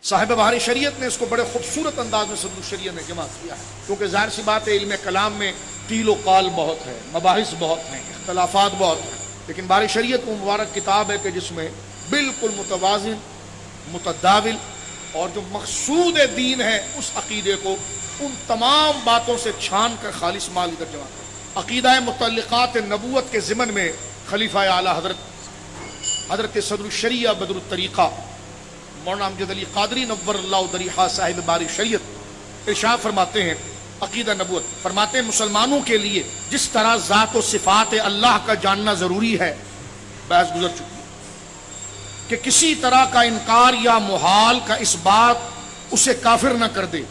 صاحب بہار شریعت نے اس کو بڑے خوبصورت انداز میں صدر الشریعہ نے جمع کیا ہے، کیونکہ ظاہر سی بات ہے علم کلام میں قیل و قال بہت ہے، مباحث بہت ہیں، اختلافات بہت ہیں، لیکن بہار شریعت وہ مبارک کتاب ہے کہ جس میں بالکل متوازن، متداول اور جو مقصود دین ہے اس عقیدے کو ان تمام باتوں سے چھان کر خالص مال ادھر جمع کر عقیدہ متعلقات نبوت کے ضمن میں خلیفہ اعلیٰ حضرت صدر الشریعہ بدر الطریقہ مولانا امجد علی قادری نور اللہ ضریحہ صاحب باری شریعت ارشاد فرماتے ہیں عقیدہ نبوت، فرماتے ہیں مسلمانوں کے لیے جس طرح ذات و صفات اللہ کا جاننا ضروری ہے، بحث گزر چکی ہے کہ کسی طرح کا انکار یا محال کا اس بات اسے کافر نہ کر دے،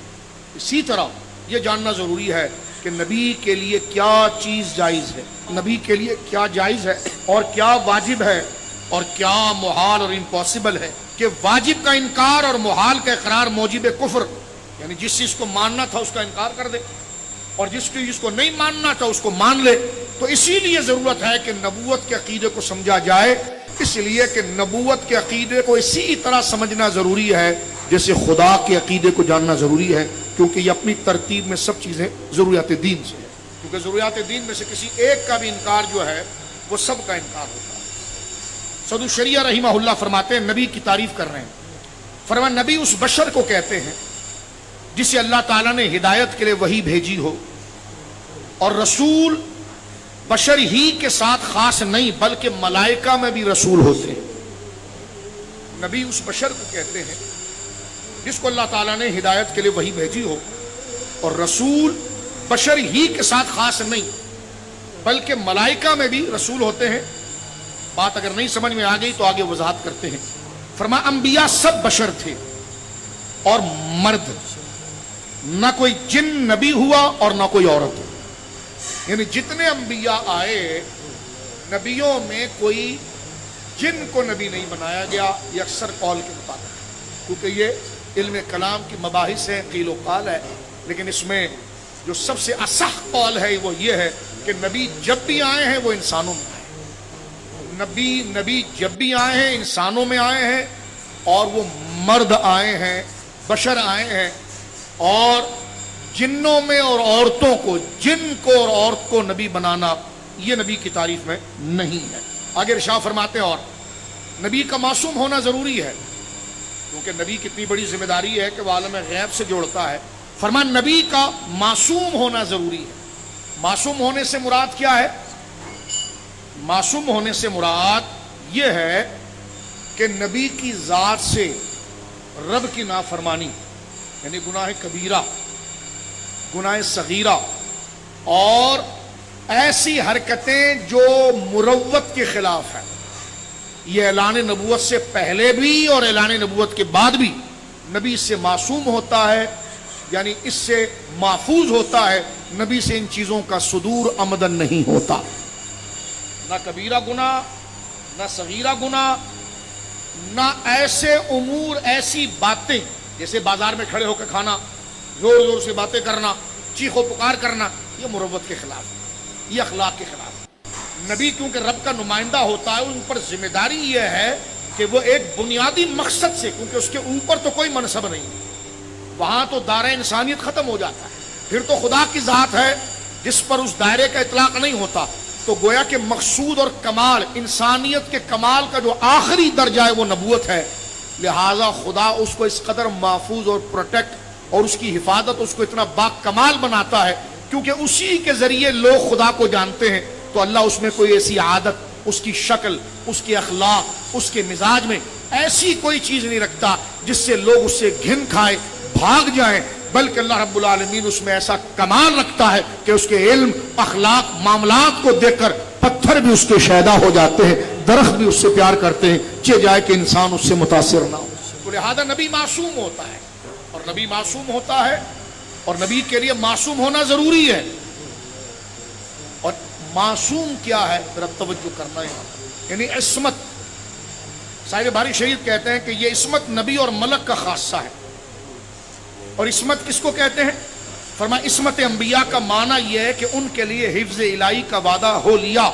اسی طرح یہ جاننا ضروری ہے کہ نبی کے لیے کیا چیز جائز ہے، نبی کے لیے کیا جائز ہے اور کیا واجب ہے اور کیا محال اور امپاسبل ہے، کہ واجب کا انکار اور محال کا اقرار موجب کفر، یعنی جس چیز کو ماننا تھا اس کا انکار کر دے اور جس کو نہیں ماننا تھا اس کو مان لے۔ تو اسی لیے ضرورت ہے کہ نبوت کے عقیدے کو سمجھا جائے، اس لیے کہ نبوت کے عقیدے کو اسی طرح سمجھنا ضروری ہے جیسے خدا کے عقیدے کو جاننا ضروری ہے، کیونکہ یہ اپنی ترتیب میں سب چیزیں ضروریات دین سے ہے، کیونکہ ضروریات دین میں سے کسی ایک کا بھی انکار جو ہے وہ سب کا انکار ہوتا ہے۔ صدر الشریعہ رحمہ اللہ فرماتے ہیں، نبی کی تعریف کر رہے ہیں، فرمایا نبی اس بشر کو کہتے ہیں جسے اللہ تعالیٰ نے ہدایت کے لیے وحی بھیجی ہو، اور رسول بشر ہی کے ساتھ خاص نہیں بلکہ ملائکہ میں بھی رسول ہوتے ہیں۔ نبی اس بشر کو کہتے ہیں جس کو اللہ تعالیٰ نے ہدایت کے لیے وحی بھیجی ہو، اور رسول بشر ہی کے ساتھ خاص نہیں بلکہ ملائکہ میں بھی رسول ہوتے ہیں۔ بات اگر نہیں سمجھ میں آ گئی تو آگے وضاحت کرتے ہیں۔ فرمایا انبیاء سب بشر تھے اور مرد، نہ کوئی جن نبی ہوا اور نہ کوئی عورت، یعنی جتنے انبیاء آئے نبیوں میں کوئی جن کو نبی نہیں بنایا گیا، یہ اکثر قول کے مطابق، کیونکہ یہ علم کلام کی مباحث ہے، قیل و قال ہے، لیکن اس میں جو سب سے اصح قول ہے وہ یہ ہے کہ نبی جب بھی آئے ہیں وہ انسانوں میں آئے، نبی جب بھی آئے ہیں انسانوں میں آئے ہیں، اور وہ مرد آئے ہیں، بشر آئے ہیں، اور جنوں میں اور عورتوں کو، جن کو اور عورت کو نبی بنانا یہ نبی کی تعریف میں نہیں ہے۔ آگے ارشاد فرماتے ہیں اور نبی کا معصوم ہونا ضروری ہے، کیونکہ نبی کتنی بڑی ذمہ داری ہے کہ وہ عالم غیب سے جوڑتا ہے۔ فرمان نبی کا معصوم ہونا ضروری ہے۔ معصوم ہونے سے مراد کیا ہے؟ معصوم ہونے سے مراد یہ ہے کہ نبی کی ذات سے رب کی نافرمانی، یعنی گناہ کبیرہ، گناہ صغیرہ اور ایسی حرکتیں جو مروت کے خلاف ہیں، یہ اعلان نبوت سے پہلے بھی اور اعلان نبوت کے بعد بھی نبی اس سے معصوم ہوتا ہے، یعنی اس سے محفوظ ہوتا ہے، نبی سے ان چیزوں کا صدور عمدن نہیں ہوتا، نہ کبیرہ گناہ، نہ صغیرہ گناہ، نہ ایسے امور، ایسی باتیں جیسے بازار میں کھڑے ہو کے کھانا، زور زور سے باتیں کرنا، چیخ و پکار کرنا، یہ مروت کے خلاف، یہ اخلاق کے خلاف۔ نبی کیونکہ رب کا نمائندہ ہوتا ہے، ان پر ذمہ داری یہ ہے کہ وہ ایک بنیادی مقصد سے، کیونکہ اس کے اوپر تو کوئی منصب نہیں، وہاں تو دائرہ انسانیت ختم ہو جاتا ہے، پھر تو خدا کی ذات ہے جس پر اس دائرے کا اطلاق نہیں ہوتا، تو گویا کہ مقصود اور کمال، انسانیت کے کمال کا جو آخری درجہ ہے وہ نبوت ہے، لہٰذا خدا اس کو اس قدر محفوظ اور پروٹیکٹ اور اس کی حفاظت اس کو اتنا با کمال بناتا ہے، کیونکہ اسی کے ذریعے لوگ خدا کو جانتے ہیں، تو اللہ اس میں کوئی ایسی عادت، اس کی شکل، اس کے اخلاق، اس کے مزاج میں ایسی کوئی چیز نہیں رکھتا جس سے لوگ اس سے گھن کھائیں، بھاگ جائیں، بلکہ اللہ رب العالمین اس میں ایسا کمال رکھتا ہے کہ اس کے علم، اخلاق، معاملات کو دیکھ کر پتھر بھی اس کے شیدا ہو جاتے ہیں، درخت بھی اس سے پیار کرتے ہیں، چہ جائے کہ انسان اس سے متاثر نہ ہو۔ تو لہذا نبی معصوم ہوتا ہے، اور نبی معصوم ہوتا ہے، اور نبی کے لیے معصوم ہونا ضروری ہے۔ اور معصوم کیا ہے؟ ذرا توجہ کرنا ہے، یعنی عصمت۔ صاحب باری شریعت کہتے ہیں کہ یہ عصمت نبی اور ملک کا خاصہ ہے۔ اور عصمت کس کو کہتے ہیں؟ فرمایا عصمت انبیاء کا معنی یہ ہے کہ ان کے لیے حفظ الہی کا وعدہ ہو لیا۔